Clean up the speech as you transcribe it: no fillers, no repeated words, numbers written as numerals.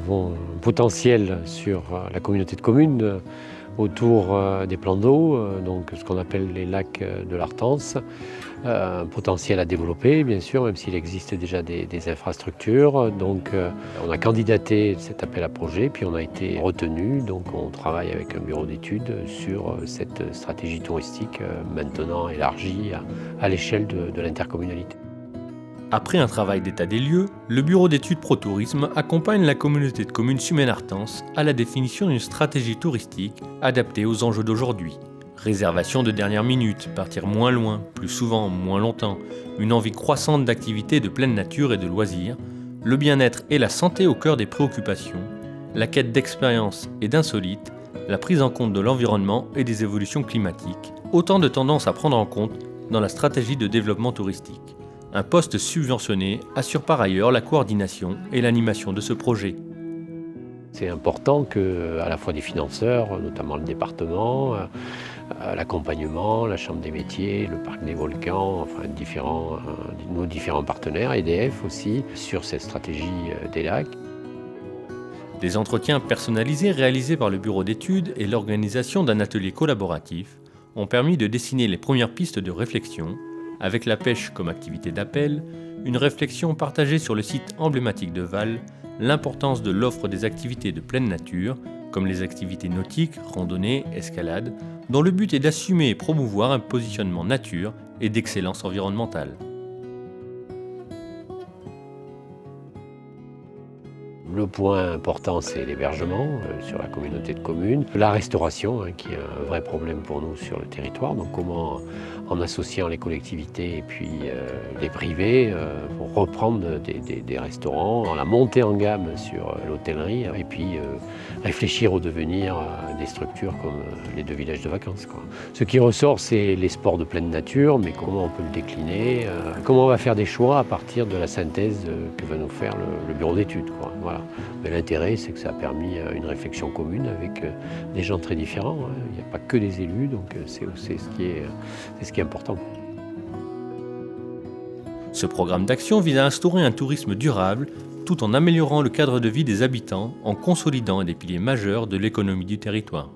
avons un potentiel sur la communauté de communes autour des plans d'eau, donc ce qu'on appelle les lacs de l'Artense. Un potentiel à développer, bien sûr, même s'il existe déjà des infrastructures. Donc on a candidaté cet appel à projet, puis on a été retenu. Donc on travaille avec un bureau d'études sur cette stratégie touristique maintenant élargie à l'échelle de l'intercommunalité. Après un travail d'état des lieux, le bureau d'études ProTourisme accompagne la communauté de communes Sumène-Artense à la définition d'une stratégie touristique adaptée aux enjeux d'aujourd'hui. Réservation de dernière minute, partir moins loin, plus souvent, moins longtemps, une envie croissante d'activités de pleine nature et de loisirs, le bien-être et la santé au cœur des préoccupations, la quête d'expérience et d'insolite, la prise en compte de l'environnement et des évolutions climatiques, autant de tendances à prendre en compte dans la stratégie de développement touristique. Un poste subventionné assure par ailleurs la coordination et l'animation de ce projet. C'est important que à la fois des financeurs, notamment le département, l'accompagnement, la Chambre des métiers, le Parc des volcans, enfin nos différents partenaires, EDF aussi, sur cette stratégie des lacs. Des entretiens personnalisés réalisés par le bureau d'études et l'organisation d'un atelier collaboratif ont permis de dessiner les premières pistes de réflexion, avec la pêche comme activité d'appel, une réflexion partagée sur le site emblématique de Val, l'importance de l'offre des activités de pleine nature, comme les activités nautiques, randonnées, escalade, dont le but est d'assumer et promouvoir un positionnement nature et d'excellence environnementale. Le point important, c'est l'hébergement sur la communauté de communes. La restauration, qui est un vrai problème pour nous sur le territoire. Donc comment, en associant les collectivités et puis les privés, pour reprendre des restaurants, la montée en gamme sur l'hôtellerie et puis réfléchir au devenir des structures comme les 2 villages de vacances, quoi. Ce qui ressort, c'est les sports de pleine nature, mais comment on peut le décliner, comment on va faire des choix à partir de la synthèse que va nous faire le bureau d'études, quoi. Voilà. Mais l'intérêt, c'est que ça a permis une réflexion commune avec des gens très différents. Il n'y a pas que des élus, donc c'est ce qui est important. Ce programme d'action vise à instaurer un tourisme durable tout en améliorant le cadre de vie des habitants en consolidant des piliers majeurs de l'économie du territoire.